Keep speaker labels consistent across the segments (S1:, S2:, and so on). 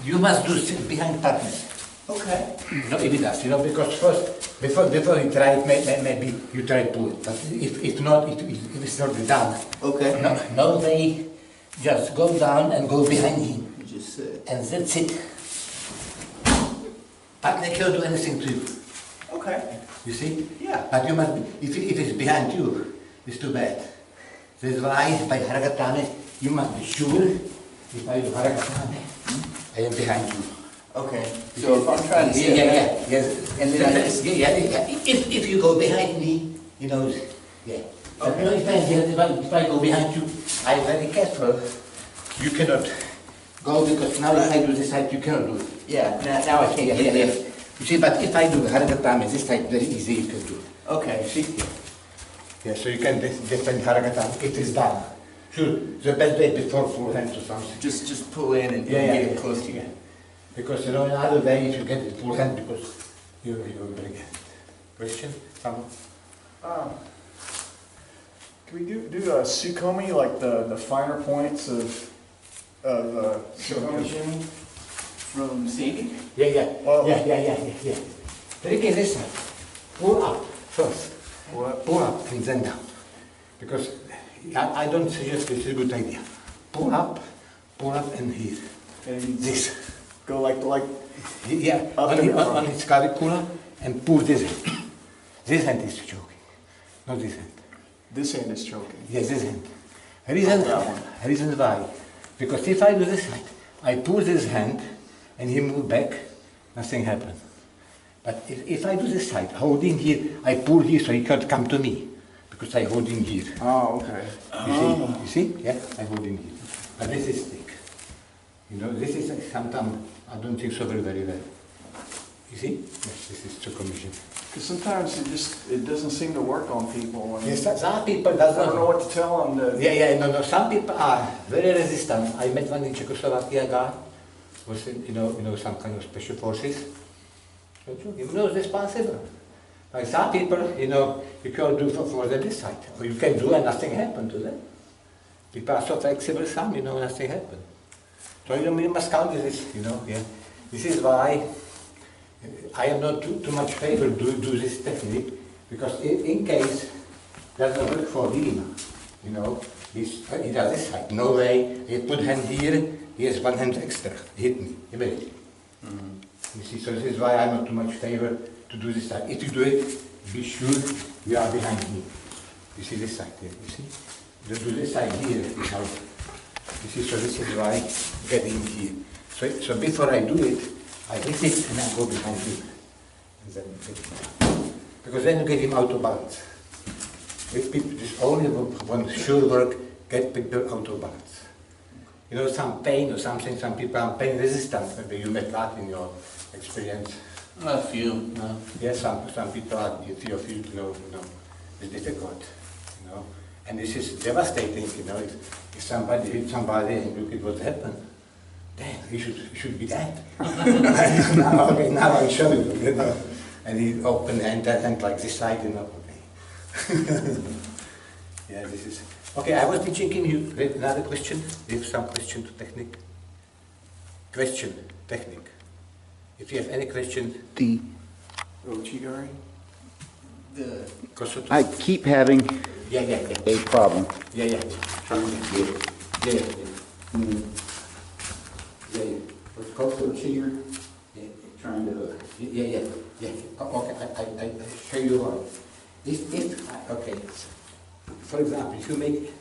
S1: you must do sit behind partners.
S2: Okay.
S1: No, if it does, because first, before you try it, maybe you try to pull it. But if not, if it's not done.
S2: Okay.
S1: No, they just go down and go behind him.
S2: You just sit.
S1: And that's it. Partner cannot do anything to you.
S2: Okay.
S1: You see?
S2: Yeah.
S1: But you must, if it's behind you, it's too bad. That's why by haragatame, you must be sure, if I do haragatame, I am behind you.
S2: Okay. So if I'm trying to sit
S1: yes.
S2: and then I just...
S1: If you go behind me, yeah.
S2: Okay.
S1: If I go behind you, I'm very careful. You cannot go because now if I do this side, you cannot do it.
S2: Yeah, now I can't get it.
S1: You see, but if I do haragatame, this side very easy, you can do it.
S2: Okay.
S1: You see? Yeah, so you can defend haragatame. It is done. Sure, the best way before full hand to something.
S2: Just pull in and get it close to you.
S1: Because another way if you get it full hand because you will bring it. Question? Someone?
S3: Can we do a Sukome, like the finer points of Sukome jime?
S2: From Sadie?
S1: Yeah.
S3: Well,
S1: Yeah. Trick is this one. Pull up first. Pull up and then down. Because I don't suggest this is a good idea. Pull up and here.
S3: and
S1: This.
S3: go like
S1: Yeah,
S3: Up
S1: on,
S3: and
S1: on,
S3: down.
S1: on its curricula and pull this hand. This hand is choking, not this hand.
S3: this hand is choking.
S1: Yes, this hand.
S3: That one.
S1: Reason why? Because if I do this side, I pull this hand and he move back, nothing happens. But if I do this side, holding here, I pull here so he can't come to me. Because I hold him here.
S3: Oh, okay.
S1: You see? Yeah, I hold him here. But this is thick. This is sometimes, I don't think so very well. You see? Yes, this is Sukome jime.
S3: Because sometimes it doesn't seem to work on people. And
S1: Yes, some people
S3: I
S1: doesn't
S3: don't know what to tell them.
S1: No. Some people are very resistant. I met one in Czechoslovakia guy, was in, some kind of special forces. It's possible. Like some people, you can do for them this side, or you can do and nothing happened to them. People are so flexible, some, nothing happened. So you must count this, yeah. This is why I am not too much favor to do this technique, because in case doesn't work for him, he does this side. No way, he put hand here, he has one hand extra, hit me, immediately. You see, so this is why I'm not too much favor to do this side. If you do it, be sure you are behind me. You see this side here, you see? You do this side here, you see, so this is why I get in here. So before I do it, I hit it and I go behind him. And then get him. Because then you get him out of balance. With people, this only one sure work, get people out of balance. Some pain or something, some people are pain resistant. Maybe you met that in your experience.
S2: A few, no.
S1: Yes, some people are, you feel, it's difficult, And this is devastating, if somebody hit somebody and look at what happened, then he should be dead. Now I show you, And he opened that hand like this side, okay. Yeah, this is, okay, I was thinking you, another question, we have some question to technique. Question, technique. If you have any question,
S3: The Oochi gari?
S4: I keep having
S1: yeah.
S4: a problem.
S1: Yeah. What's called Oochi here?
S4: Trying to.
S1: Yeah. Okay, I show you one. Okay. For example, if you make,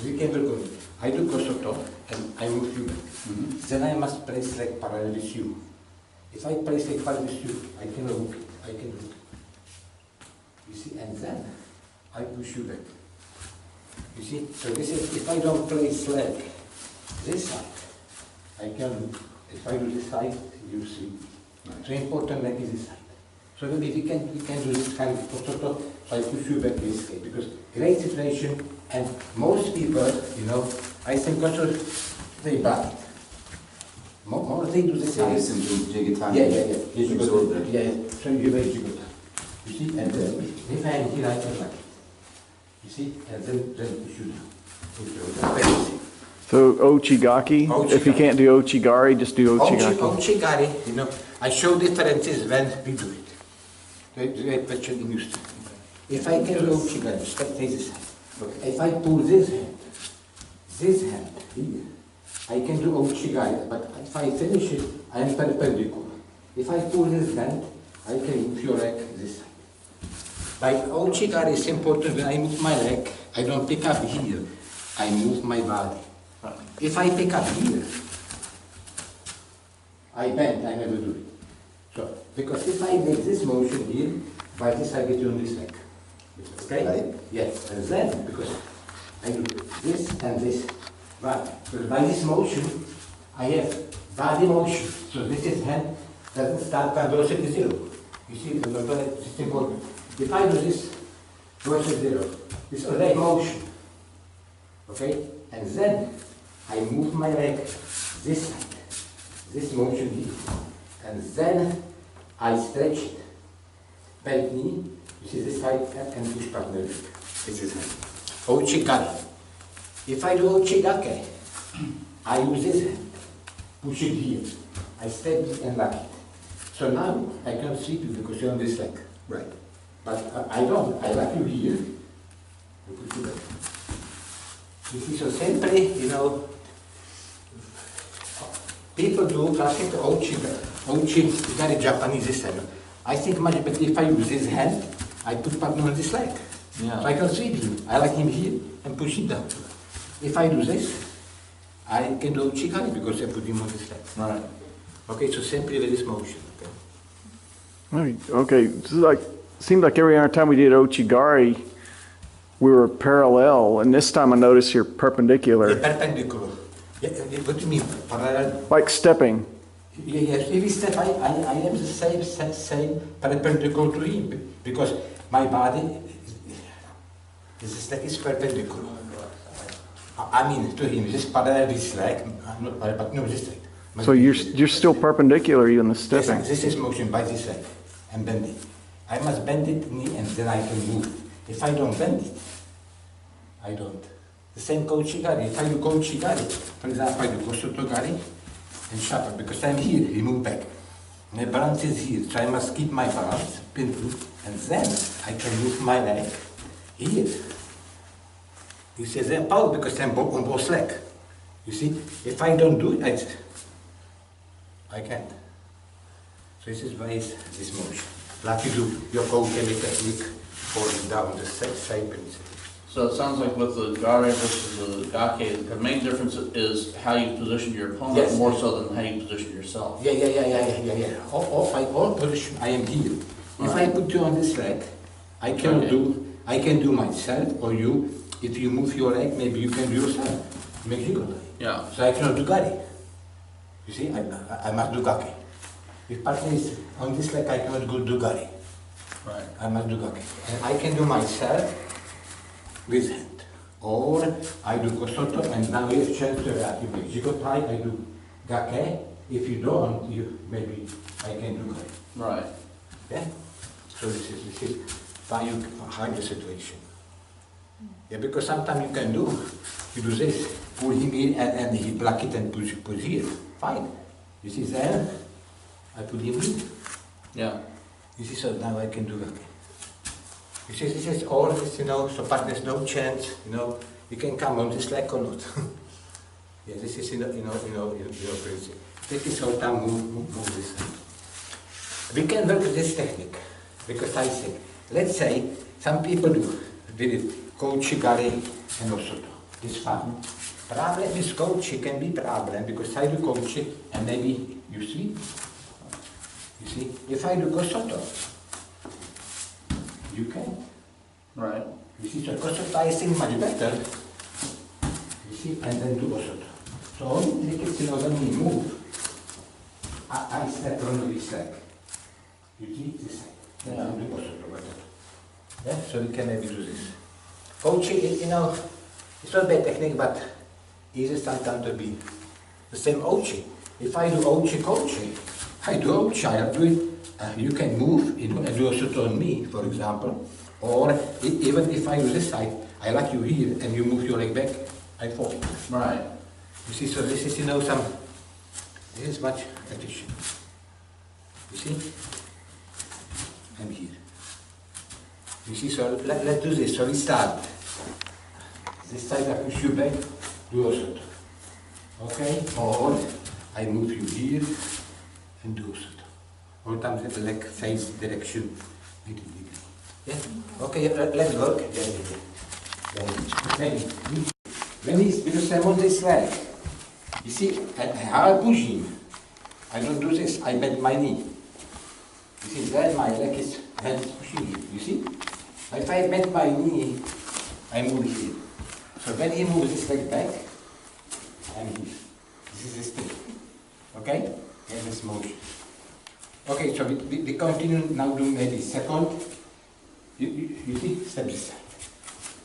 S1: we can work on, I do Osoto and I move you back. Then I must place like parallel with you. If I place like parallel with you, I can hook it. You see, and then I push you back. You see, so this is, if I don't place leg this side, I can hook. If I do this side, you see. So important leg is this side. So maybe we can do this kind of Osoto, so I push you back this way, because great situation, and most people, I think also they buy it. More they do this side.
S4: Jigatame.
S1: Yeah. So you very jiggle. You see, and then if I am here, I can like it. You see, and then push you down.
S3: So Oochi gakki. If you
S1: Oochi-gaki.
S3: can't do Oochi gari, just do Oochi gakki.
S1: Oochi gari, you know, I show differences when we do it. The question in use. If I can do Oochi gari, take this hand. Okay. If I pull this hand here, I can do Oochi gari, but if I finish it, I am perpendicular. If I pull this hand, I can move your leg this side. By Oochi gari, it's important when I move my leg, I don't pick up here, I move my body. If I pick up here, I bend, I never do it. So, because if I make this motion here, by this I get you on this leg. Okay?
S4: Right.
S1: Yes, and then, because I do this and this, but because by this motion, I have body motion. So this is hand, doesn't start by velocity 0. You see, it's important. If I do this, velocity 0, it's a leg motion. Okay? And then, I move my leg this side, this motion here, and then I stretch it, bend knee, you see this side, and push back the leg. This is hand. Oochi gari. If I do Oochi gakki, I use this hand, push it here, I step it and lock it. So now I can sweep you because you're on this leg.
S4: Right.
S1: But I don't, I lock you here, you push it back. You see, so simply, you know, people do classic Oochi gari Japanese system. I think much better if I use this hand, I put partner on this leg.
S2: Yeah.
S1: So I can sweep him. I like him here and push him down. If I do this, I can do Oochi gari because I put him on this leg.
S2: Right.
S1: Okay, so simply with this motion. Okay.
S3: Okay, so seemed like every other time we did Oochi gari, we were parallel, and this time I notice you're perpendicular,
S1: Perpendicular. Yeah, what do you mean? Parallel?
S3: like stepping.
S1: Yes, if we step, I am the same perpendicular to him because my body is perpendicular. I mean to him, this parallel this leg, not parallel, but no this leg.
S3: So you're still perpendicular even the stepping.
S1: Yes, this is motion by this leg and bending. I must bend it knee and then I can move. If I don't bend it, I don't. The same Oochi gari. If I do Oochi gari, for example, I do Osoto gari and shuffle because I'm here, you move back. My balance is here, so I must keep my balance, pin through, and then I can move my leg here. You see, they're power because I'm on both legs. You see, if I don't do it, I can't. So this is why it's this motion. Like you do your yoko technique, falling down the same principle.
S2: So it sounds like with the gari versus the gakki, the main difference is how you position your opponent
S1: Yes.
S2: more so than how you position yourself.
S1: Yeah. All position, I am here. If I put you on this leg, I can do myself or you. If you move your leg, maybe you can do yourself. Make you go.
S2: Yeah.
S1: So I cannot do gari. You see, I must do gakki. If partner is on this leg, I cannot go do gari.
S2: Right.
S1: I must do gakki. And I can do myself with hand. Or I do Osoto, and now you have chance to react. You make jigotai, I do gakki. If you don't, maybe I can do gari.
S2: Right.
S1: Yeah? So this is how you hide the situation. Yeah, because sometimes you do this, pull him in and he block it and push here. Fine. You see there? I put him in.
S2: Yeah.
S1: You see, so now I can do that. You see, this is all this, so but there's no chance, you can come on this leg or not. Yeah, this is, principle. This is how to move this. We can work with this technique, because I say, let's say, some people did it, Oochi gari and Osoto. It's fun. Problem with Oochi can be problem, because I do Oochi and maybe you see. You see, if I do Osoto, you can.
S2: Right.
S1: You see, so Osoto I think much better. You see, and then do Osoto. So only trick is, when we move, I step on this leg. You see, this side. Then I do Osoto better. Yeah, so we can maybe do this. Oochi, it's not bad technique, but easy sometimes to be the same Oochi. If I do Oochi, I do Oochi, I do it, you can move, and do Osoto on me, for example. Or even if I do this side, I like you here, and you move your leg back, I fall.
S2: Right.
S1: You see, so this is, you know, this is much efficient. You see? And here. You see, so let's do this. So we start. This side I push you back, do Osoto. Okay? Or I move you here and do Osoto. Or sometimes the leg face direction. Yeah? Okay, let's work. When I'm on this leg, you see, how I push him, I don't do this, I bend my knee. You see, then my leg is pushing him, you see? If I bend my knee, I move here. So when he moves this leg back, I'm here. This is this thing. Okay? And this motion. Okay, so we continue now doing maybe second. You see, step this side.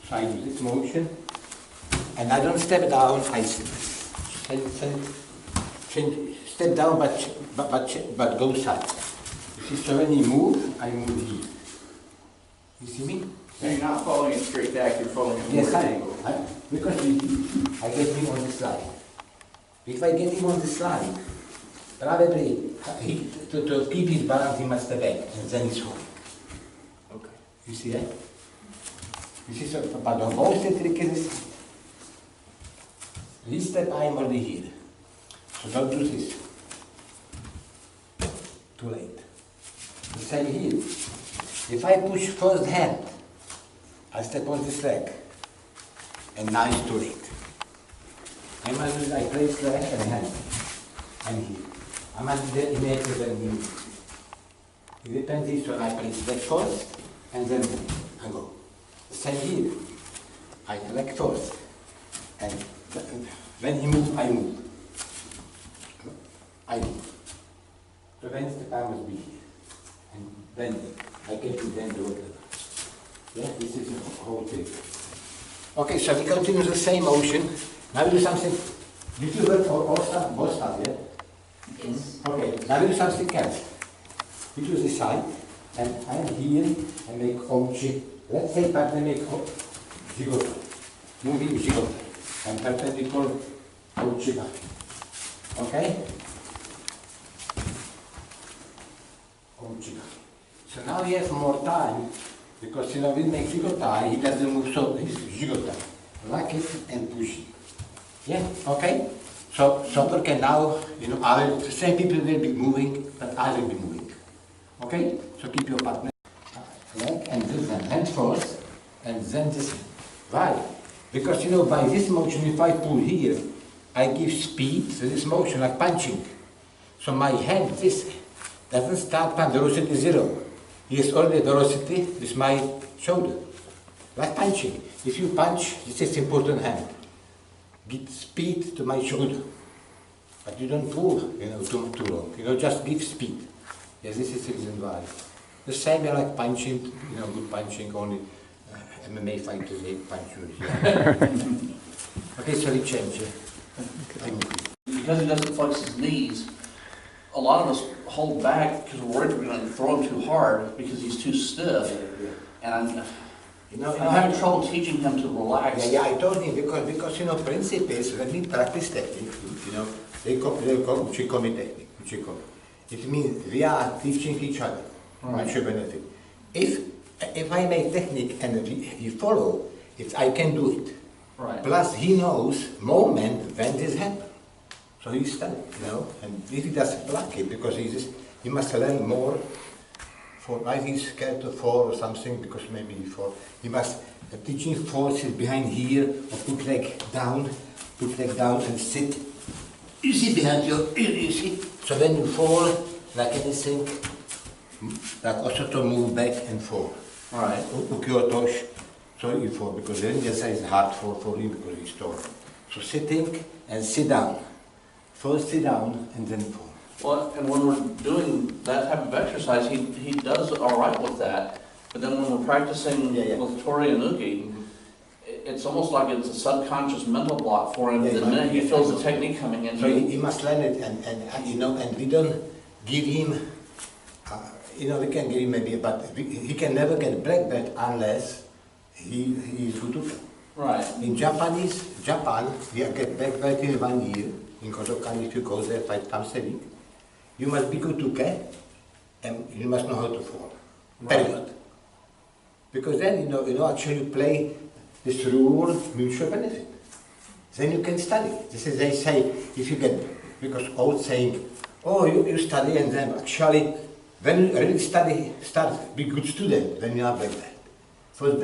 S1: So I do this motion, and I don't step down, I step down, but go side. You see, so when you move, I move here. You see me?
S3: So you're not following it straight back, you're following it
S1: Yes,
S3: more angle.
S1: because I get him on this line. If I get him on this line, probably to keep his balance, he must step back, and then he's home.
S3: Okay.
S1: You see that? You see, so, but the most trick is this step I'm already here. So don't do this. Too late. The same here. If I push first hand, I step on this leg, and now I touch it. I place leg and hand. I'm here. I'm at the image and here. It depends, so I place leg first, and then I go. Same here. I leg first, and when he moves, I move. I move. So when the arm must be here, and then I get to then do whatever. Yeah, this is the whole thing. Okay, so we continue the same motion. Now we do something. Did you work for all stuff, both stuff, yeah?
S5: Yes.
S1: Okay, now we do something else. We do this side, and I'm here, I make Oochi. Let's say partner make jigoto. Moving jigoto. And perpendicular Oochi back. Okay? Oochi back. So now he has more time, because you know, we make jigotai, he doesn't move, so he's jigotai. Lock it and push it. Yeah, okay? So okay, now, you know, the same people will be moving, but I will be moving. Okay? So keep your partner. Leg and this hand first, and then this. Why? Because you know, by this motion, if I pull here, I give speed to this motion, like punching. So my hand, this doesn't start from velocity 0. He has already velocity with my shoulder, like punching. If you punch, this is important hand. Give speed to my shoulder, but you don't pull, you know, too long. You know, just give speed. Yes, this is the reason why. The same like punching, you know, good punching, only MMA fighters, they punch you here. Okay, so we change it.
S2: Because he doesn't flex his knees, a lot of us hold back because we're worried we're going to throw him too hard because he's too stiff. And I'm having trouble teaching him to relax.
S1: Yeah, I told him because you know, principle is when we practice technique, you know, they call Sukome technique. Sukome. It means we are teaching each other. Mutual benefit. If I make technique and he follow, I can do it.
S2: Right.
S1: Plus he knows moment when this happens. So he's studied, you know, and if he doesn't block it, because he must learn more. For why he's scared to fall or something, because maybe he fall. He must teaching forces behind here, or put leg down and sit. You see behind you see. So when you fall, like anything, like Osoto move back and fall.
S2: All right.
S1: Tosh, so you fall, because then the side is hard for him because he's tall. So sitting and sit down. First sit down and then fall.
S2: Well, and when we're doing that type of exercise, he does all right with that. But then when we're practicing with Tori and Uki, it's almost like it's a subconscious mental block for him. The minute he feels the technique coming in,
S1: so he must learn it, and you know, and we don't give him. You know, we can give him maybe, but he can never get black belt unless he is good.
S2: Right.
S1: In Japan, we get back in 1 year. In Kodokan, if you go there 5 times a week, you must be good to get, and you must know how to form. Period. Because then actually play this rule mutual benefit. Then you can study. This is they say if you get because old saying, oh you study and then actually when you really study start be good student when you are like that. So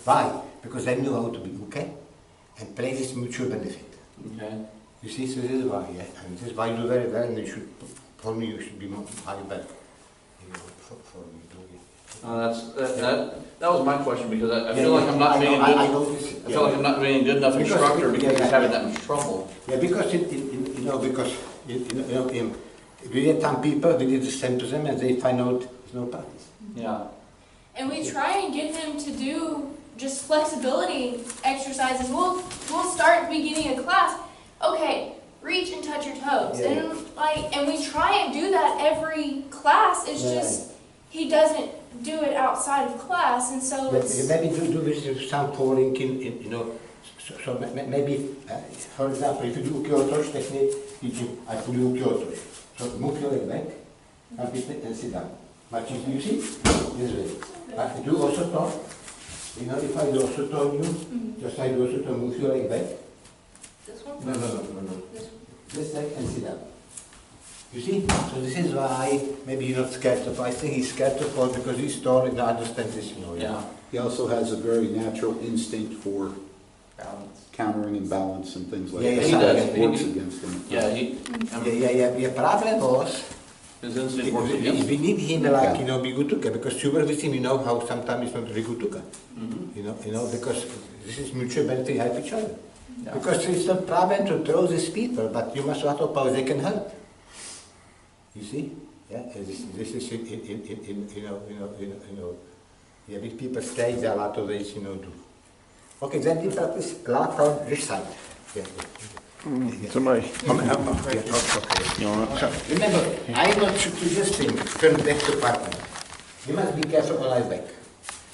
S1: why? Because they know how to be okay and play this mutual benefit.
S2: Okay.
S1: You see, so this is why, yeah. And this is why you do very well and you should for me you should be more high better. For me doing it.
S2: That was my question because I feel like I'm not being good. I feel like I'm not being a good enough instructor because he's having that much trouble.
S1: Yeah, because we had some people, we did the same to them and they find out there's no practice.
S2: Yeah.
S5: And we try and get him to do just flexibility exercises. We'll start at the beginning of class. Okay, reach and touch your toes.
S1: Yeah.
S5: And we try and do that every class. It's just he doesn't do it outside of class, and so it's
S1: Maybe do with some falling in so maybe for example if you do otosh technique, I put you otosh. So move your leg back and sit down. But you see this way. If you do Osoto, if I do Osoto on you, just I do Osoto, move your leg back.
S5: this one.
S1: No.
S5: This one.
S1: This leg and sit down. You see? So this is why maybe you're not scared to fall. I think he's scared to fall because he's tall and understands this,
S2: Yeah.
S4: He also has a very natural instinct for
S2: Balance.
S4: countering and balance and things like
S1: Yeah,
S4: that.
S1: he
S2: does.
S4: It works against him.
S2: Yeah.
S1: Yeah. Problem was,
S2: His instinct works against.
S1: we need him like, be good to get, because you were with him, how sometimes it's not very good to get. Because this is mutual benefit, help each other.
S2: Yeah.
S1: Because it's not problem to throw these people, but you must lot of power, they can help. You see? Yeah, and this is yeah, big people stay, there are a lot of ways, do. Okay, then we practice laugh on this side. Yeah.
S3: Somebody.
S1: Okay. So, remember, I'm not suggesting turn back to partner. You must be careful on my back.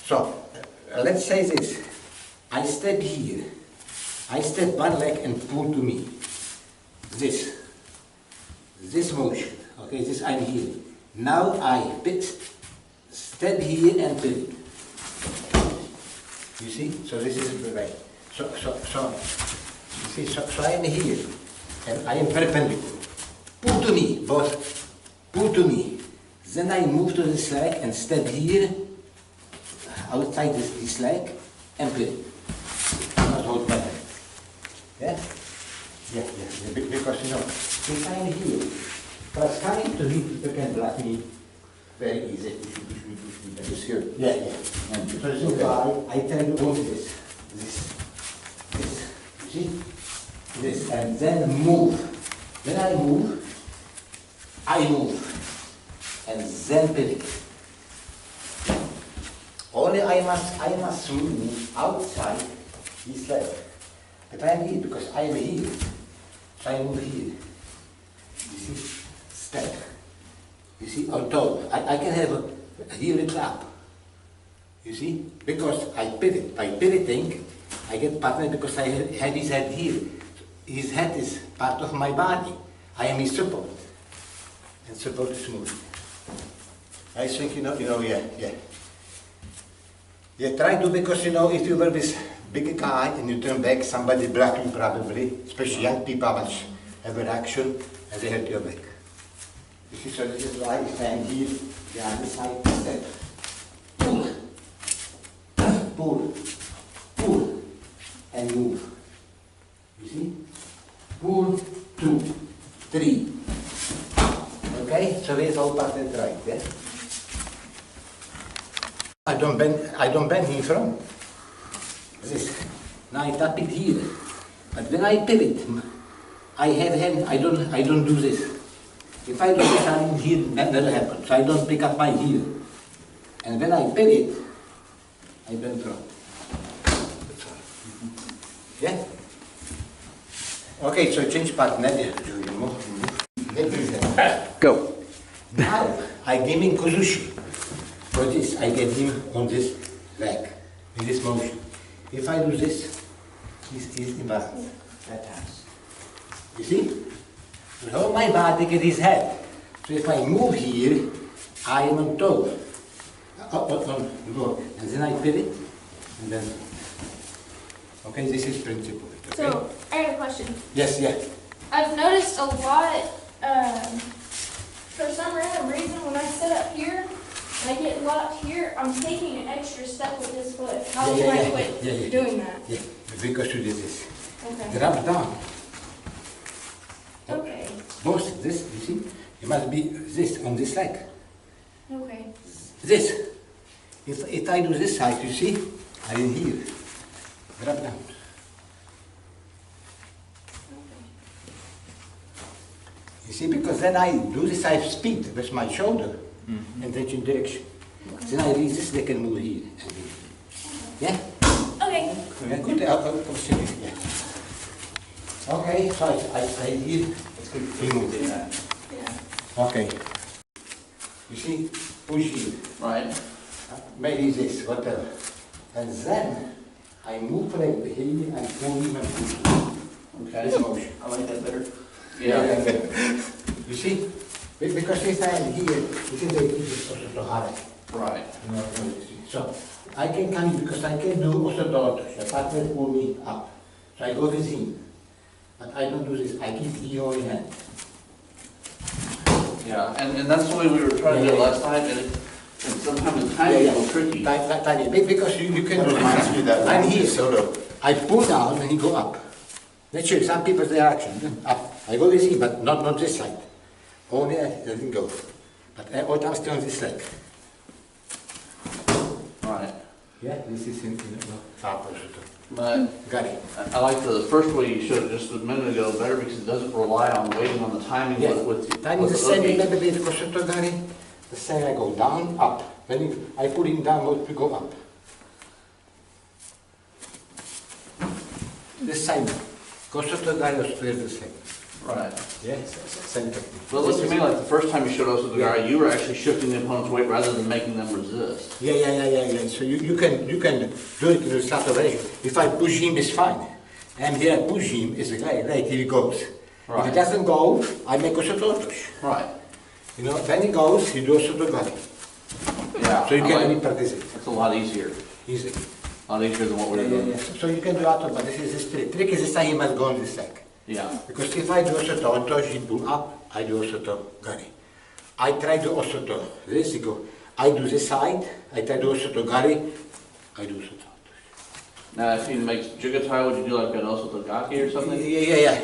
S1: So, let's say this. I step here. I step one leg and pull to me. This motion. Okay, this I'm here. Now I step here and pivot. You see? So this is the way. So you see, so I am here and I am perpendicular. Pull to me, both. Pull to me. Then I move to this leg and step here outside this leg and pivot. Not hold my hand. Yeah? Yeah. Because if I am here, but coming to me, people can block me very easy.
S4: Just here.
S1: Yeah. And so this is why I tell you all this. You see? This, and then move. When I move, and then pivot. Only I must move outside this leg. But I am here because I am here. So I move here. You see? Step. You see, on top. I can have a heel clap. You see? Because I pivot. By pivoting, I get partner because I have his head here. His head is part of my body. I am his support. And support is moving. I think, yeah. Yeah, try to, because, if you were this big guy and you turn back, somebody block you probably, especially young people have a reaction and they hurt your back. You see, so this is why if I am here, the other side, step. Pull, and move. You see? Pull, 2, 3. Okay, so there's all part and right, yeah? I don't bend in front. This. Now I tap it here. But when I pivot, I have hand, I don't do this. If I do this, I'm here, that never happens. So I don't pick up my heel. And when I pivot, I bend front. That's all. Yeah? Okay, so change partner.
S3: Go.
S1: Now I give him kuzushi. For this, I get him on this leg, in this motion. If I do this, he's imbalanced. You see? So my body gets his head. So if I move here, I am on top. And then I pivot, and then. Okay, this is principle. Okay?
S5: So, I have a question.
S1: Yes, yeah.
S5: I've noticed a lot, for some random reason, when I sit up here, and I get locked here, I'm taking an extra step with this foot. How can I quit doing that?
S1: Yeah, because you did this.
S5: Okay.
S1: Drop down.
S5: Okay.
S1: Both this, you see, it must be this on this leg.
S5: Okay.
S1: This. If I do this side, you see, I am here. Drop down. You see, because then I do this side speed with my shoulder and then in direction. Then I release this leg and move here. And here. Yeah?
S5: Okay.
S1: Yeah, good. I'll see you. Yeah. Okay, so I here. Remove it.
S5: Yeah.
S1: Okay. You see, push here.
S2: Right.
S1: Maybe this, whatever. And then I move like here and pull him and push.
S2: Okay.
S1: This motion.
S4: I like that better.
S2: Yeah.
S1: You see? Because if I am here, this is the Osoto hard.
S2: Right.
S1: You know, so I can come because I can do Osoto. The partner pull me up. So I go with him. But I don't do this. I keep Eo in hand.
S2: Yeah, and that's the way we were trying to do it last time, and sometimes the timing is a little tricky.
S1: Tiny. Because you can
S4: That
S1: do
S4: reminds me of that
S1: I'm
S4: one
S1: here.
S4: Soto.
S1: I pull down and he go up. Naturally, some people they are action up. I go with him, but not this side. Only I doesn't go. But all time still on this leg.
S2: Right.
S1: Yeah, this is in Osoto.
S2: But
S1: Gari.
S2: I like the first way you showed it just a minute ago better because it doesn't rely on waiting on the timing
S1: Yeah.
S2: with
S1: Timing
S2: with
S1: the
S2: the
S1: same
S2: Oochi.
S1: maybe with Osoto Gari. The same I go down, up. Then I pull him down, we go up. This side. Osoto Gari Osoto is the same.
S2: Right.
S1: Yes, same technique.
S2: But it looks to me like the first time you showed us with the guy, you were actually shifting the opponent's weight rather than making them resist.
S1: Yeah. So you can do it in a sort of way. If I push him, it's fine. And here I push him, it's like here he goes.
S2: Right.
S1: If it doesn't go, I make a tosh.
S2: Right.
S1: You know, when he goes, you do a gari.
S2: Yeah.
S1: So you
S2: I
S1: can
S2: like-
S1: only practice it.
S2: It's a lot easier.
S1: Easy.
S2: A lot easier than what we're doing.
S1: So you can do auto, but this is the trick. Trick is this time he must go on this leg.
S2: Yeah.
S1: Because if I do Osoto tosh, he pull up, I do Osoto gari. I try to Osoto, this you go. I do this side, I try to Osoto gari, I do Osoto tosh.
S2: Now, if he makes jigatai, would you do like an Osoto gakki or something?
S1: Yeah.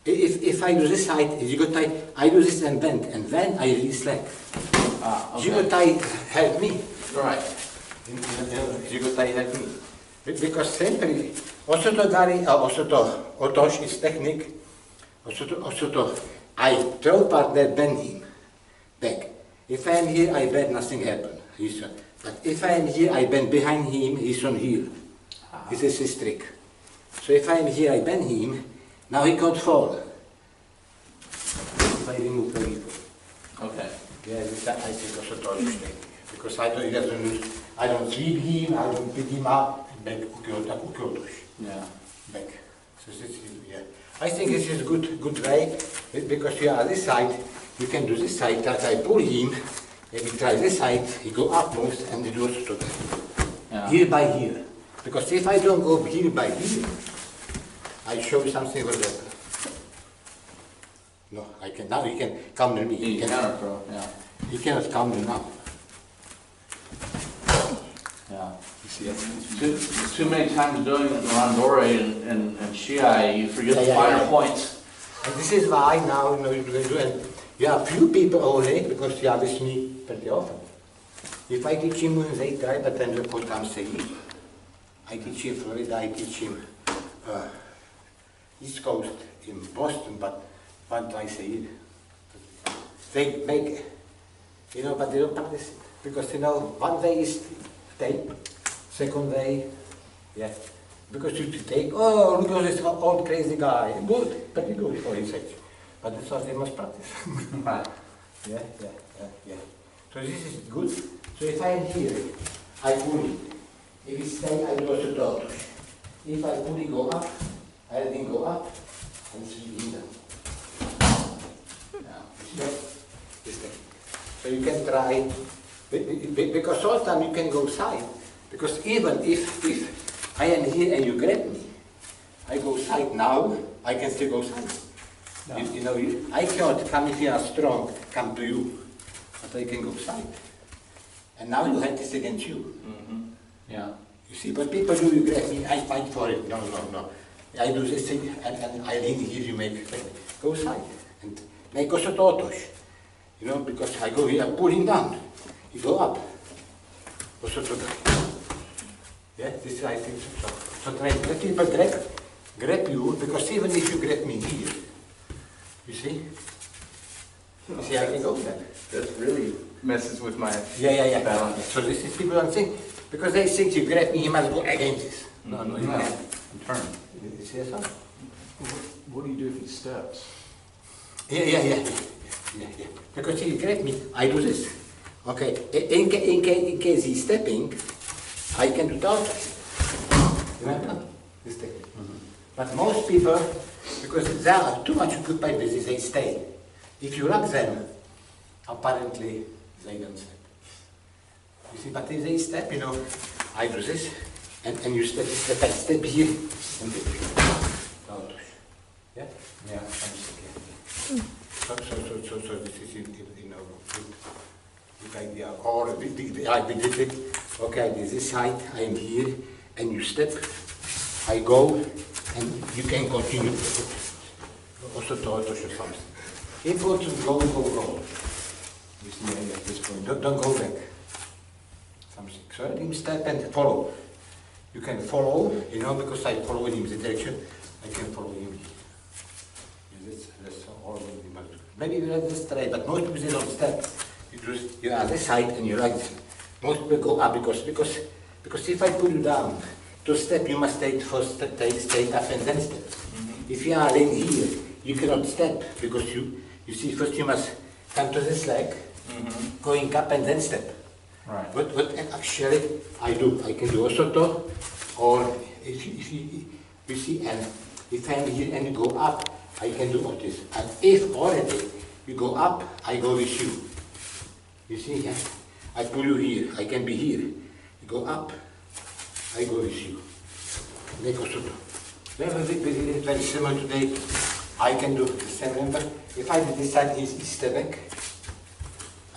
S1: If I do this side, jigotai, I do this and then I release leg.
S2: Ah, okay.
S1: Jigotai help me.
S2: Right.
S1: Jigotai help me. Because simply, Osoto gari, Osoto otosh is technique. Osoto, I throw partner, bend him back. If I am here, I bend, nothing happen. But if I am here, I bend behind him, he's on here. This is his trick. So if I am here, I bend him, now he can't fall. If I remove the people.
S2: Okay.
S1: Yeah, this I think Osoto is technique. Because I don't sweep him, I don't pick him up, back, otosh.
S2: Yeah.
S1: Back. So this is, yeah. I think this is good way, because you are this side, you can do this side, that I pull him, maybe try this side, he go upwards and he goes to
S2: Yeah.
S1: here by here. Because if I don't go here by here, I show you something with that. No, I can, now he can counter me.
S2: You counter throw, yeah.
S1: He cannot counter now.
S2: Yeah.
S1: You see it?
S2: Too many times doing Randore and Shiai, you forget the
S1: Yeah,
S2: finer
S1: yeah.
S2: points.
S1: And this is why now you're going to do it. You have few people only because you are with me pretty often. If I teach him, they try, but then the whole time say, I teach him Florida, I teach him East Coast in Boston, but one try say it. They make, but they don't practice it. Because, one way is tape, second way, yeah. Because you take, oh, look at this old crazy guy. Good, pretty good for his age. But that's what they must practice.
S2: Right.
S1: Yeah. So this is good. So if I am here, I pull it. If it stay, I do also otosh. If I fully go up, I let it go up, and swing down. Now, you see that? This thing. So you can try, because sometimes you can go side, because even if I am here and you grab me, I go side now, I can still go side. No. You know, I cannot come if you are strong, come to you, but I can go side. And now you have this against you.
S2: Mm-hmm.
S1: Yeah. You see, but people do, you grab me, I fight for it. No. I do this thing, and I lean here, you make, go side. And make also otosh. You know, because I go here, I pull him down. You go up. Osoto gari. Yeah, this is I think so. So try, let people grab you, because even if you grab me here, you see? You see, I can go there.
S3: That really messes with my
S1: Yeah.
S3: balance.
S1: So this is people don't think, because they think you grab me, you must go against this. No, you can't.
S3: Turn.
S1: You see that?
S3: What do you do if he steps?
S1: Yeah. Because if you grab me, I do this. Okay, in case he's stepping, I can do that. Remember? This thing. But most people, because they are too much occupied with this, they stay. If you lock them, apparently they don't step. You see, but if they step, you know, I do this, and you step here, and yeah? Yeah, so this is, you know, good idea. Or like we did it, okay, I did this side, I am here, and you step, I go, and you can continue. Also tosh or something. Important, go. You see, at this point, don't go back. Something. So let him step and follow. You can follow, you know, because I follow him in the direction, I can follow him here. That's all we must do. Maybe we like this try, but most people they don't step. You are this side and you like this. Most people go up because if I put you down, to step you must take first step, take up and then step. If you are laying here, you cannot step because you see first you must come to this leg, going up and then step.
S3: Right.
S1: What actually I do, I can do Osoto, or if you see, and if I'm here and you go up, I can do this. And if already you go up, I go with you. You see, yeah? I pull you here, I can be here. You go up, I go with you. Make Osoto. Very similar today. I can do the same. Remember, if I decide he's step back,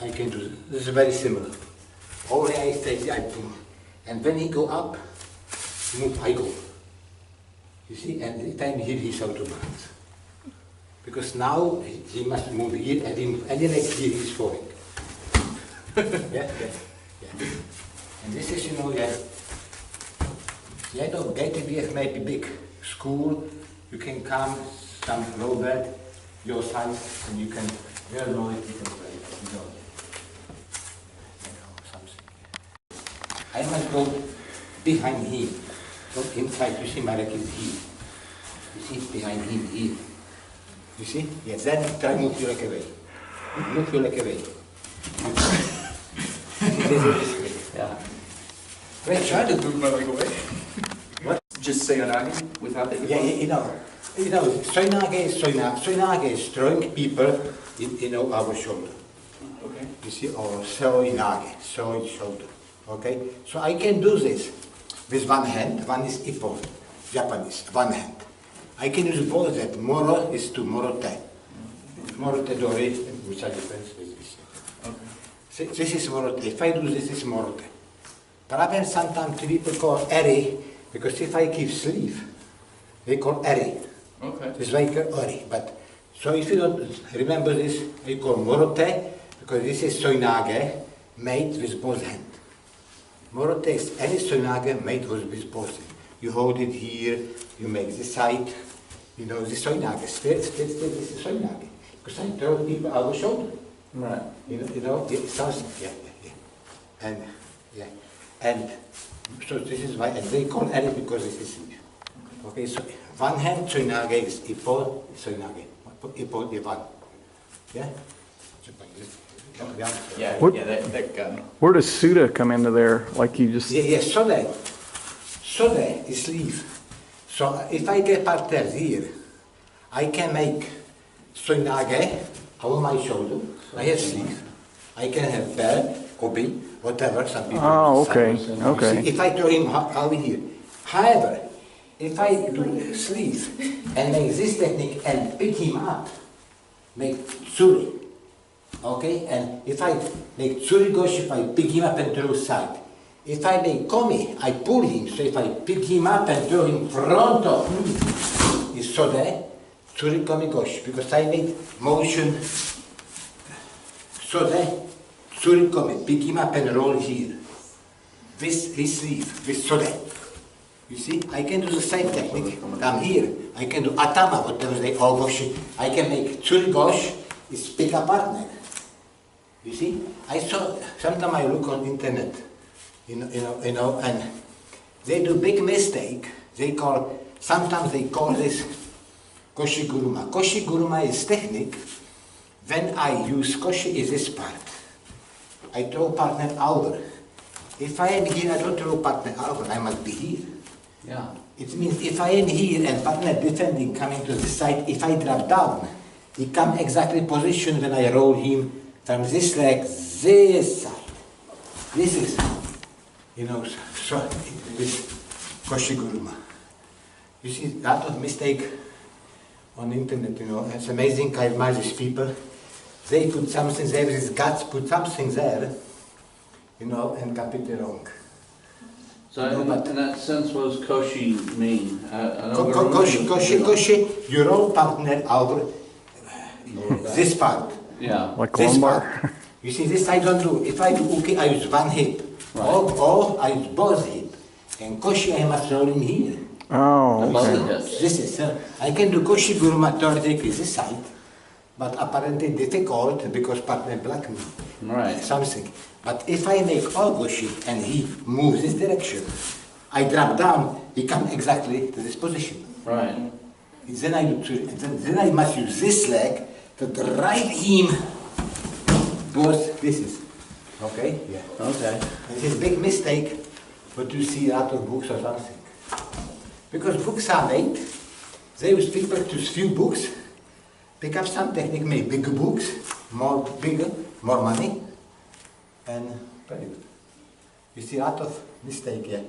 S1: I can do this. This is very similar. Only I stay, I pull. And when he go up, move, I go. You see, and the time here he's out of balance. Because now he must move here, and the next here he's falling. yeah. And this is, you know, gatame may be big school, you can come, some low bed, your size, and you can, you know it, you can play it, you know. Something. I must go behind him, not inside, you see Marek is here. You see, behind him, here. You see? Yes, then try move your leg away. Move your leg away. Yeah. Great, try to move my leg away. What?
S3: Just say onagi without the
S1: Yeah, you know, soinage is throwing people in our shoulder.
S3: Okay.
S1: You see, or soinage, shoulder. Okay? So I can do this with one hand, one is ippo, Japanese, one hand. I can use both that. Moro is to morote. Morote dori, which are different with this. Okay. This is morote. If I do this, is morote. But sometimes people call eri, because if I give sleeve, they call eri.
S2: Okay.
S1: This way call eri. But so if you don't remember this, we call morote, because this is soinage made with both hands. Morote is any soinage made with both hands. You hold it here, you make this side, you know, this soinage, this is soinage. Because I throw people over shoulder.
S3: Right.
S1: You know, something, yeah. And so this is why, and they call eri because this is, okay, so one hand soinage is ippo, soinage, ippo is one, yeah?
S3: That gun. Where does Suda come into there? Like you just...
S1: Yeah, so that, Sode is sleeve. So if I get partner here, I can make soinage over my shoulder. I have sleeve. I can have belt, kobi, whatever some people.
S3: Oh, okay,
S1: some-
S3: okay.
S1: See, if I throw him over here. However, if I do sleeve and make this technique and pick him up, make tsuri, okay? And if I make tsuri goshi, if I pick him up and throw side. If I make komi, I pull him, so if I pick him up and throw him front of me, is sode, tsuri komi goshi, because I made motion, sode, tsuri komi, pick him up and roll here. This sleeve, this sode. You see, I can do the same technique. Come here, I can do atama, whatever they call goshi. I can make tsuri gosh, is pick a partner. You see, I saw, sometimes I look on internet, you know, and they do big mistake. Sometimes they call this koshi guruma. Koshi guruma is technique. When I use koshi is this part. I throw partner over. If I am here, I don't throw partner over, I must be here.
S2: Yeah.
S1: It means if I am here and partner defending coming to the side, if I drop down, he come exactly position when I roll him from this leg, this side. This is, you know, so this koshi guruma. You see, a lot of mistake on the internet, you know. It's amazing, I admire these people. They put something there, these guts put something there, you know, and got it wrong.
S2: So in that sense, what does koshi mean?
S1: Koshi, you roll partner over this part.
S2: Yeah.
S3: Like
S1: This
S3: lumbar?
S1: part. You see, this I don't do. If I do uke, I use one hip.
S2: Right.
S1: Or I use both hip. And koshi, I must roll in here.
S3: Oh,
S2: Above
S3: okay.
S2: the hips.
S1: This is, I can do koshi guruma theoretically this side, but apparently difficult because partner block me.
S2: Right.
S1: Something. But if I make all goshi and he moves this direction, I drop down, he come exactly to this position.
S2: Right.
S1: Then I do, then I must use this leg to drive him towards this is. Okay? Yeah.
S2: Okay.
S1: This is a big mistake, but you see out of books or something. Because books are made, they use people to few books, pick up some technique, make bigger books, bigger, more money, and very good. You see a lot of mistake here.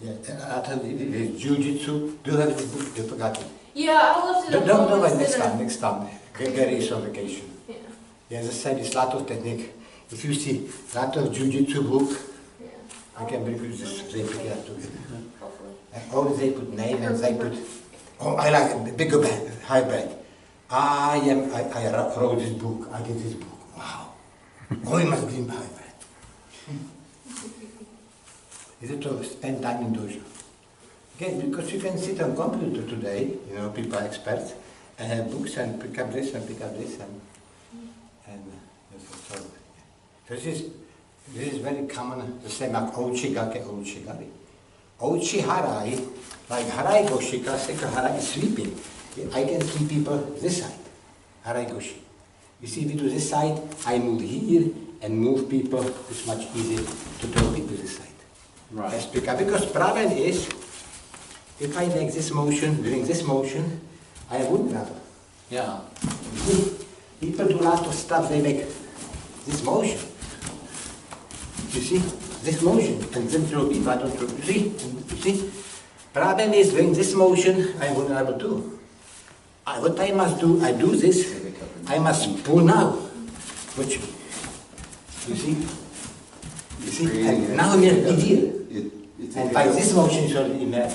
S1: Yeah, a lot of jiu-jitsu. Do you have this book? You forgot it.
S5: Yeah, I left it up.
S1: No,
S5: on
S1: next time. Gary is on vacation.
S5: Yeah.
S1: Yeah, as I said, it's a lot of technique. If you see a lot of jiu-jitsu book,
S5: Yeah.
S1: I can bring you this, they pick it up together.
S5: Hopefully.
S1: And always they put name and they put, oh, I like a bigger band, hybrid. I wrote this book, I did this book. Wow. Oh, you must be in hybrid. Is it to spend time in dojo? Again, because you can sit on computer today, you know, people are experts, and have books and pick up this and pick up this and so this is very common, the same like Oochi, gakki, Oochi, gari. Oochi harai, like harai goshi, classical harai is sweeping. I can see people this side, harai goshi. You see, if you do this side, I move here and move people. It's much easier to throw people this side.
S2: Right.
S1: Let's pick up, because problem is, if I make this motion, during this motion, I wouldn't have.
S2: Yeah.
S1: People do a lot of stuff, they make this motion. You see, this motion, and then throw people, I don't throw, you see? Problem is, doing this motion, I wouldn't able to. What I must do, I do this, I must pull now. Which, you see? You see, and now I'm in here. And by this motion is already in there.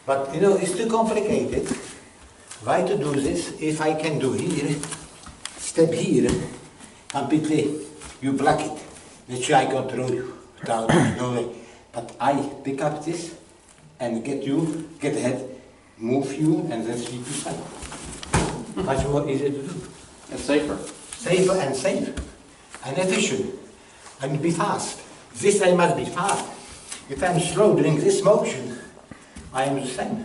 S1: But you know, it's too complicated. Why to do this? If I can do here, step here, completely, you block it. Naturally I can throw you down, no way. But I pick up this and get ahead, move you, and then sweep you side. Much more easy to do.
S2: It's safer.
S1: Safer and safe. And efficient. And be fast. This I must be fast. If I'm slow doing this motion, I am the same.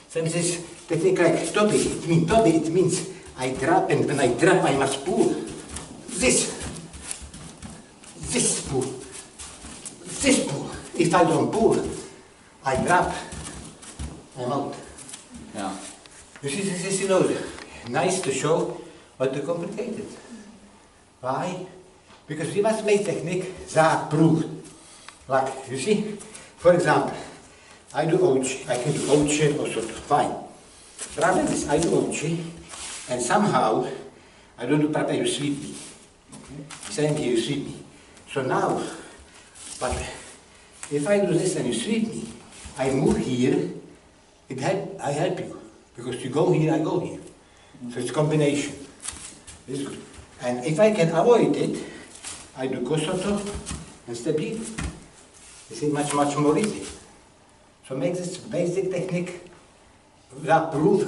S1: Same this technique like tobi. It means I drop, and when I drop I must pull. This pull. This pull. If I don't pull, I grab, I'm out.
S2: Yeah.
S1: You see, this is, you know, nice to show, but too complicated. Why? Because we must make technique that approved. Like, you see, for example, I do Oochi, I can do Oochi and Osoto, fine. Problem is, I do Oochi, and somehow, I don't do proper, you sweep me. Same here, you sweep me. So now, but if I do this and you sweep me, I move here, I help you. Because you go here, I go here. So it's a combination. This is good. And if I can avoid it, I do Osoto and step here. This is much, much more easy. So make this basic technique that proof,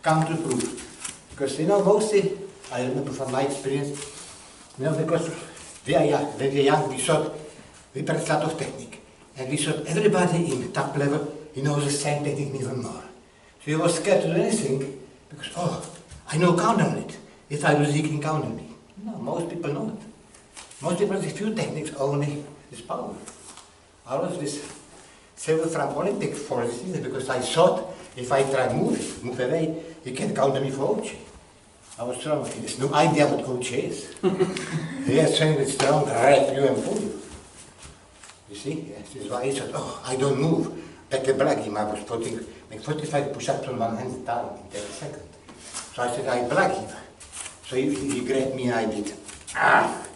S1: counter-proof. Because you know, mostly, I remember from my experience, you know, because we are young, when we are young, we thought we practice a lot of technique. And we thought everybody in the top level, he knows the same technique even more. So he was scared to do anything, because, oh, I know count on it. If I do this, he can count on me. No, most people know it. Most people have a few techniques only, this power. I was this silver from Olympic for this reason, because I thought if I try move away, he can count on me for Oochi. I was strong. He has no idea what Oochi is. He has strength with strong, grab you and pull you. You see? Yes, this is why he said, oh, I don't move. Better brag him. I was putting make 45 push-ups on one hand down in 30 seconds. So I said, I brag him. So he grabbed me and I did.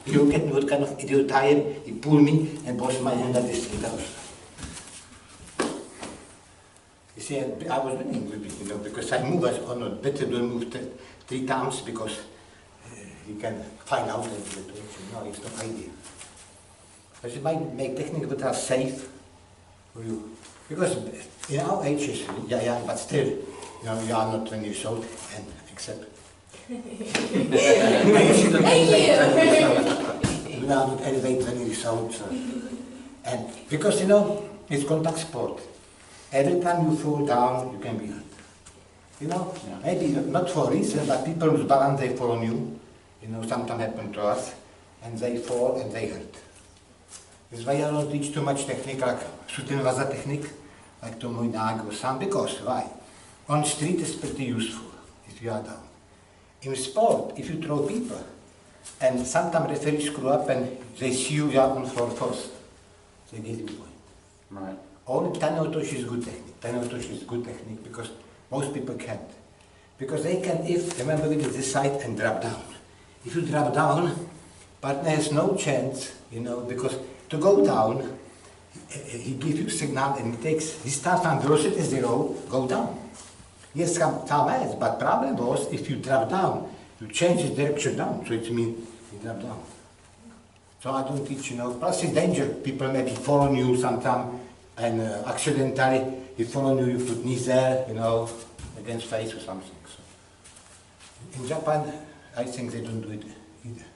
S1: You look at me, what kind of idiot I am. He pulled me and pushed my hand at this street house. You see, I was winning with it, you know, because I move, I said, oh no, better don't move 3 times because you can find out that you know, it's no idea. But it might make techniques that are safe for you. Because in our ages, yeah, young, but still, you know, you are not 20 years old, and except. You are not elevate 20 years old. So. And because, you know, it's contact sport. Every time you fall down, you can be hurt. You know, yeah. Maybe not for a reason, but people lose balance, they fall on you. You know, sometimes happen to us, and they fall and they hurt. That's why I don't teach too much technique, like Sutin-Vaza technique, like Tomoe Nage or something, because why? On street it's pretty useful, if you are down. In sport, if you throw people, and sometimes referees screw up and they see you are on floor first, they give you a point.
S2: Right.
S1: Only tiny otosh is good technique. Tiny otosh is good technique because most people can't. Because they can, if, remember we did this side and drop down. If you drop down, partner has no chance, you know, because to go down, he gives you signal and he starts from velocity 0, go down. Yes, some has, but problem was if you drop down, you change the direction down, so it means you drop down. So I don't teach, you know, plus it's danger, people maybe follow you sometime and accidentally, he follow you, you put knees there, you know, against face or something. So in Japan, I think they don't do it either.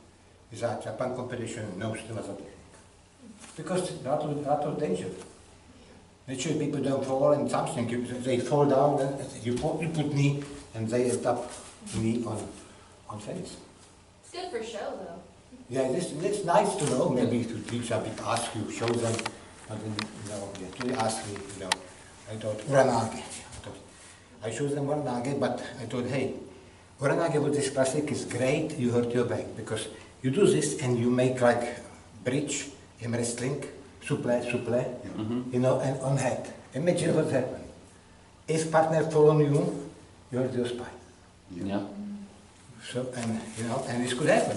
S1: Is that Japan competition knows there was a technique. Because a lot of danger. Naturally, people don't fall and something, they fall down, and you put knee, and they end up knee on face.
S5: It's good for show, though.
S1: Yeah, it's nice to know. Maybe to teach some people, ask you, show them, but then, you know, they ask me, you know, I thought, uranage. I showed them uranage, but I thought, hey, uranage with this classic is great, you hurt your back, because you do this and you make like bridge in wrestling, supple, you know, and on head. Imagine what happened. If partner fall on you, you hurt your spine.
S2: Yeah.
S1: So, and, you know, and this could happen.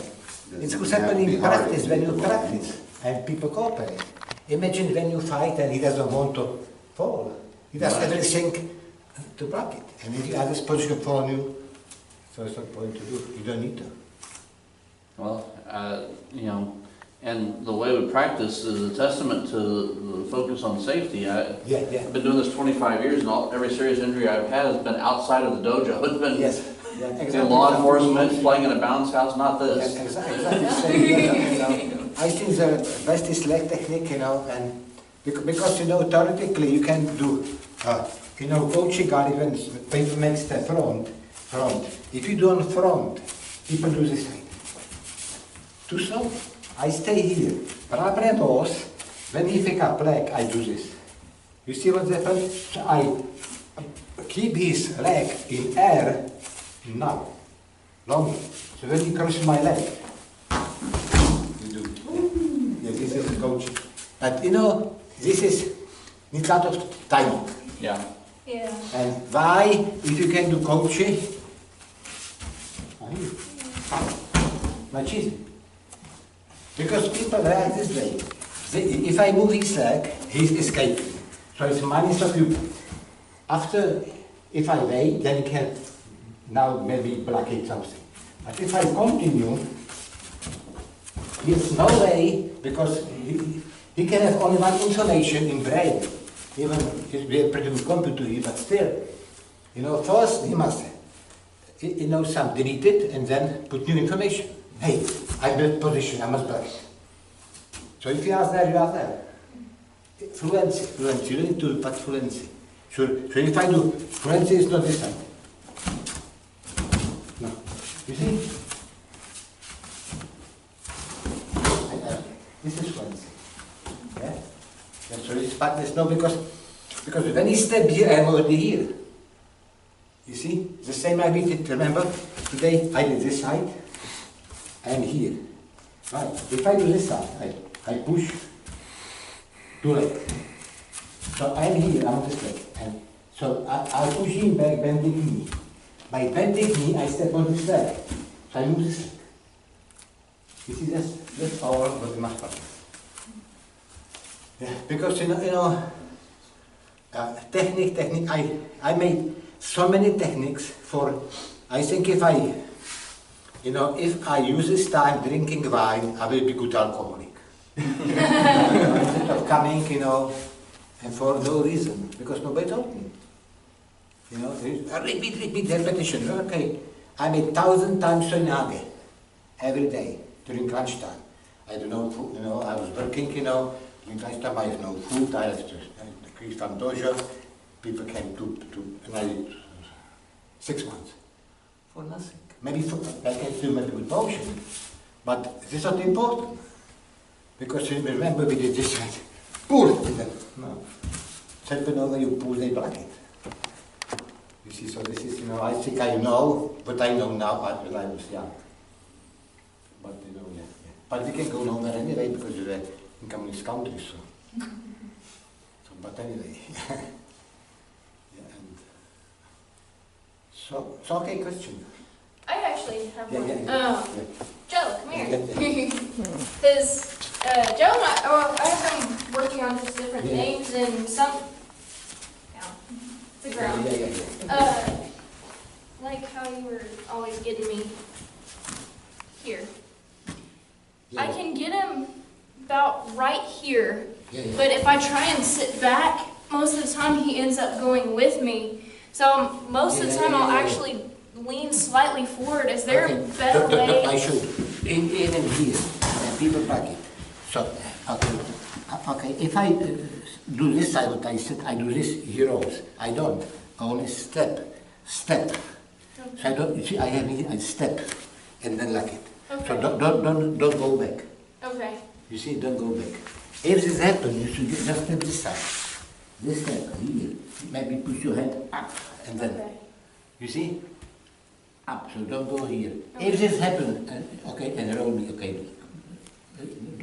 S1: It could happen in practice, when you practice, and people cooperate. Imagine when you fight and he doesn't want to fall. He does everything to block it. And if the other position fall on you, so it's not point to do. You don't need to.
S2: Well, you know, and the way we practice is a testament to the focus on safety. I've been doing this 25 years, and every serious injury I've had has been outside of the dojo. It's been
S1: exactly.
S2: Law enforcement, playing in a bounce house, not this.
S1: Yeah, exactly. You know, I think the best is leg technique, you know, and because you know theoretically you can do, you know, Oochi gari when people make the front. If you do on front, people do this thing. Too slow. I stay here. Problem was, when he pick up leg, I do this. You see what's happened? So I keep his leg in air now, longer. So when he crosses my leg, you do. Yeah, this is a coach. But you know, this is niet lot of timing.
S2: Yeah.
S5: Yeah.
S1: And why, if you can do kochi, much easier. Because people react this way. If I move his leg, he's escaping. So it's minus of you. After, if I wait, then he can now maybe blockade something. But if I continue, there's no way, because he can have only one information in brain. Even we have pretty good computer here, but still, you know, first he must, you know, some delete it and then put new information. Hey, I'm in position, I must block it. So if you are there, you are there. Fluency, you don't need to put fluency. Sure. So if I do, fluency is not this side. No. You see? This is fluency. Yeah? And so this part is no, because when he step here, I'm already here. You see? The same I did, remember? Today I did this side, I am here. Right. If I do this side, I push two legs. So I'm here, I'm on this leg. And so I push him back, bending knee. By bending knee, I step on this leg. So I move this leg. You see, that's all what we must practice. Yeah, because you know, technique, I made so many techniques for, I think if I use this time drinking wine, I will be good alcoholic. Instead of coming, you know, and for no reason, because nobody told me. You know, repeat, repetition. Okay, I made 1,000 times soinage every day during lunchtime. I don't know, food, you know, I was working, you know, during lunchtime I have no food, I have to increase from dojo. People came to and I did 6 months for nothing. Maybe I can do maybe with motion, but this is not important. Because you remember we did this right. Pull! No. Step over, you pull, they block it. You see, so this is, you know, I think I know what I know now when I was young. But, you know, yeah. But we can go nowhere anyway because we're in communist countries, so. But anyway. Yeah, and so okay, question.
S5: I actually have one.
S1: Yeah.
S5: Joe, come here. Because Joe and I have been working on just different things and some. Yeah, the ground.
S1: Yeah.
S5: Like how you were always getting me here.
S1: Yeah.
S5: I can get him about right here,
S1: Yeah.
S5: but if I try and sit back, most of the time he ends up going with me. So most of the time I'll actually lean slightly forward. Is there a better way?
S1: I should. In and here, and people back it. So, okay. If I do this side, what I said, I do this heroes. I don't. I only step. So I don't. You see, I have here. I step, and then like it.
S5: Okay.
S1: So don't go back.
S5: Okay.
S1: You see, don't go back. If this happens, you should just step this side. This step here. Maybe push your hand up, and then.
S5: Okay.
S1: You see? Up, so don't go here. Okay. If this happens, okay, and roll me, okay,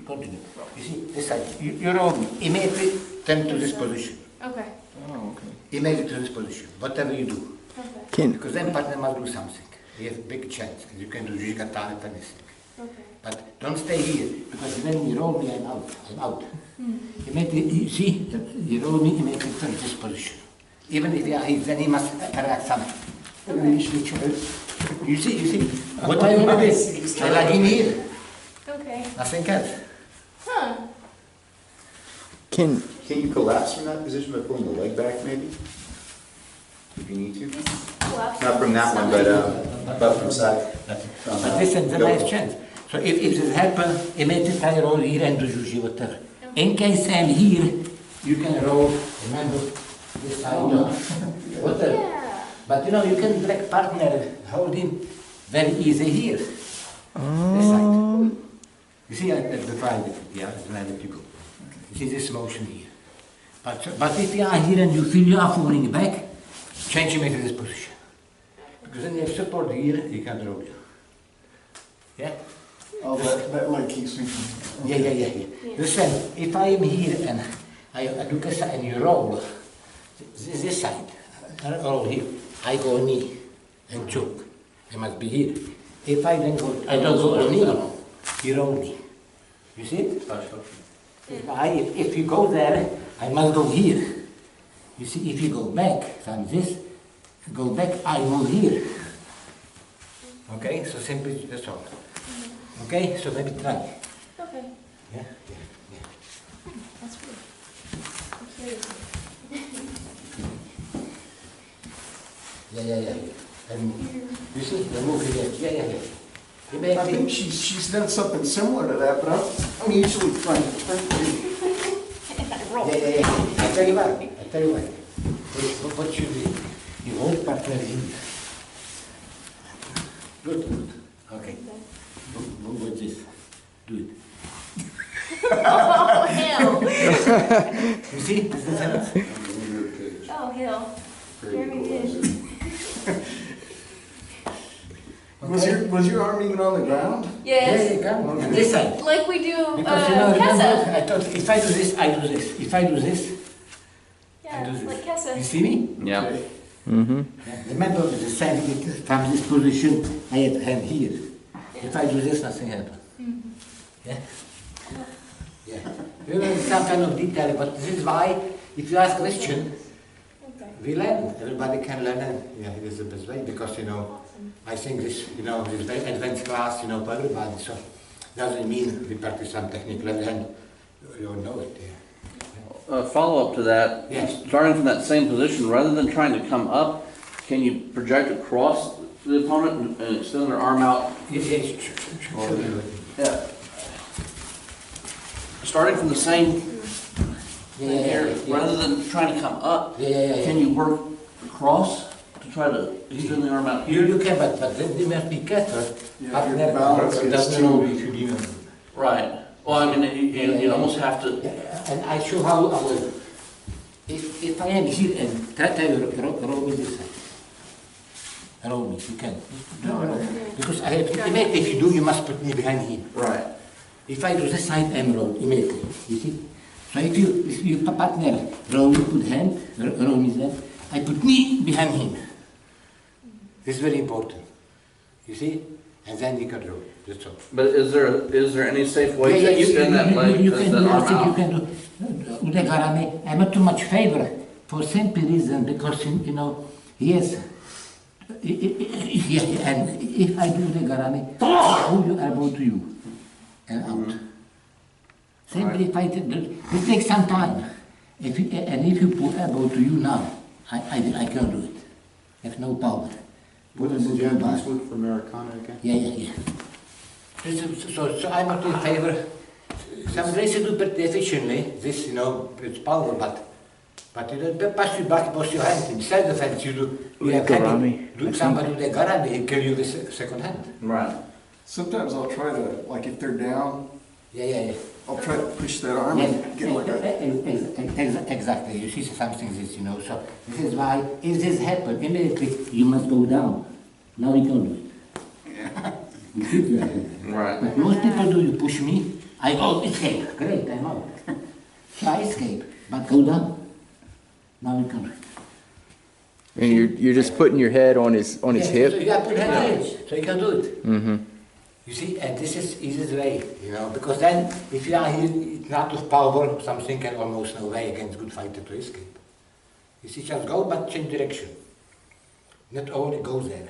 S1: continue. You see, this side, you roll me, immediately turn to this position.
S5: Okay.
S3: Oh, okay.
S1: Immediately to this position, whatever you do.
S5: Okay.
S1: Because then partner must do something. You have a big chance, and you can do gatame, anything.
S5: Okay.
S1: But don't stay here, because when you roll me, I'm out. Immediately, you see, you roll me, immediately turn to this position. Even if you are here, then he must react something. You see, what I already did, I like him here,
S5: Okay.
S1: nothing else.
S5: Huh.
S4: Can you collapse from that position by pulling the leg back, maybe? If you need to? Not from that one, but from side.
S1: But listen, the nice chance. So if this happens, immediately I roll here and do juji, whatever. In case I'm here, you can roll, remember, this side, whatever.
S5: Yeah.
S1: But you know, you can drag partner, hold him very easy here. This side. You see, the private, yeah, it's let you go. You see this motion here. But if you are here and you feel you are falling back, change him into this position. Because then you have support here, he can roll you. Yeah?
S3: Oh, that leg keeps me from...
S1: Yeah. Listen, if I am here and I look aside and you roll, this side, I roll here, I go knee and choke. I must be here. If I then go, I don't go on knee, you roll me. You see it? If you go there, I must go here. You see, if you go back, from this, go back, I move here. Okay, so simply that's all. Okay, so maybe try.
S5: Okay.
S1: Yeah.
S5: That's good. I'm curious.
S1: Yeah. And you see, the move here. Yeah. You may
S3: I think she's done something similar to that, but I'm usually trying to turn
S1: Yeah. I tell you what. What you do, you hold partner in. Good. Okay. What's this? Do it.
S5: Oh, hell.
S1: You see? This is it.
S5: Oh, hell. Jeremy did.
S3: Was your arm even on the ground?
S5: Yes.
S1: Yeah, come on. This side.
S5: Like we do,
S1: Because remember,
S5: Kessa.
S1: I thought if I do this, I do this. If I do this, I do
S5: Yeah,
S1: this.
S5: like Kessa.
S1: You see me?
S2: Yeah.
S3: Mm-hmm.
S1: Yeah. Remember the same from this position, I have hand here. If I do this, nothing happens. Yeah? Yeah. You know, some kind of detail, but this is why, if you ask question,
S5: Okay.
S1: we learn. Everybody can learn, and yeah, it is the best way, because, I think this, this very advanced class, for everybody, so doesn't mean we practice some technical and you don't know it. Yeah.
S2: Follow up to that,
S1: Yes.
S2: starting from that same position, rather than trying to come up, can you project across the opponent and extend their arm out? Yeah. Starting from the same area, rather than trying to come up, can you work across to try to extend the arm out here?
S1: You can, but then you must be careful.
S3: Yeah, if your balance gets
S1: doesn't know if you even.
S2: Right. Well, I mean, you almost have to.
S1: And I show how I will. If I am here and try to roll me this side. Roll me, you can. No. Because I have immediately, if you do, you must put me behind him.
S2: Right.
S1: If I do this side, I'm roll immediately. You see? So if you partner roll, you put hand, roll me there, I put knee behind him. This is very important. You see? And then you can roll. That's all.
S2: But is there any safe way to extend that leg,
S1: you
S2: that
S1: can do, I
S2: arm
S1: think you
S2: out?
S1: can do. Udegarame, I'm not too much favor for simple reason, because, he has, and if I do the garame, I hold your elbow to you and out. Simply fight it. It takes some time. If you put elbow to you now, I can't do it. I have no power.
S4: What is the Japanese word for Americana again?
S1: Yeah. So I'm not in favor. Some races do pretty efficiently, this, it's power, but you don't pass you back, push your hand. Instead of hand, you have hand. Do somebody with a garami, he kill you with second hand.
S2: Right.
S3: Sometimes I'll try to, like if they're down,
S1: Yeah.
S3: I'll try to push that arm and get like a...
S1: Exactly, you see something this, so this is why, if this happens, immediately you must go down. Now you can do it.
S3: Yeah.
S1: You see it?
S2: Right.
S1: But most people do, you push me, I go, escape, great, I'm out. So I escape, but go down. Now you can do it.
S6: And you're just putting your head on his
S1: So
S6: hip.
S1: you have to put hand in, so you can do it.
S6: Mm-hmm.
S1: You see, and this is easiest way, because then if you are here, it's not of power, something can almost no way against good fighter to escape. You see, just go, but change direction. Not only go there,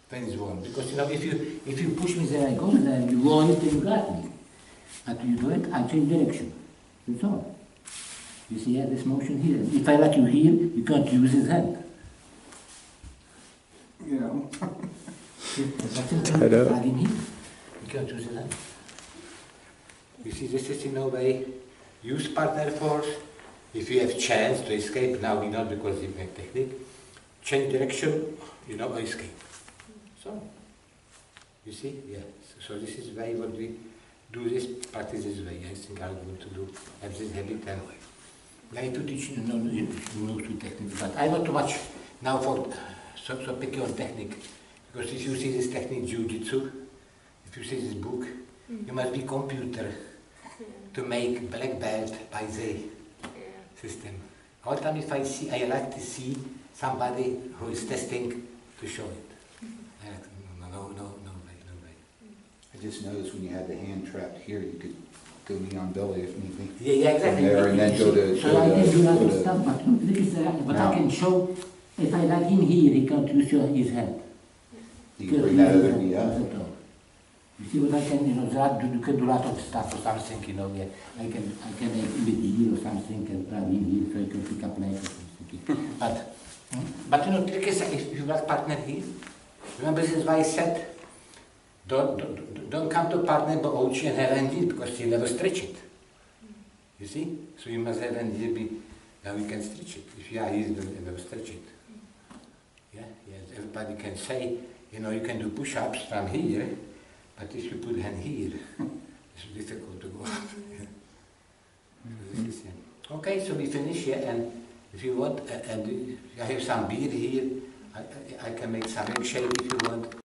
S1: when it's won. Because if you push me there, I go there, you won it and you got me. But you do it, I change direction. That's all. You see, this motion here. If I let you here, you can't use his hand.
S6: Tied up.
S1: Plug in here. You can't use his hand. You see, this is in a way, use partner force. If you have chance to escape, now we know because you make technique. Change direction, escape. So, you see, yeah. So this is why what we do this, practice this way. I think I'm going to do, have this habit and I have to teach you no two techniques, but I'm not too much now for so picky on technique. Because if you see this technique jiu-jitsu, if you see this book, you must be computer to make black belt by the system. All the time if I see, I like to see somebody who is testing to show it. I like, no way.
S4: I just noticed when you had the hand trapped here, you could go knee on belly if need be.
S1: Yeah, exactly.
S4: From there, and then go to.
S1: So I can do a lot
S4: go
S1: of
S4: to-
S1: stuff, but I can show, if I like him here, he can't use his head.
S4: You can bring that other knee up.
S1: You see what I can, you can do a lot of stuff or something, yeah. I can make him with here or something and grab him here so he can pick up leg or something. But trick is if you got partner here, remember this is why I said, don't come to partner by Oochi and have hand here because he'll never stretch it. You see? So you must have hand here now you can stretch it. If you are here, you'll never stretch it. Yeah, everybody can say, you can do push-ups from here, but if you put hand here, it's difficult to go up. Okay, so we finish here, and if you want, and I have some beer here, I can make some milkshake if you want.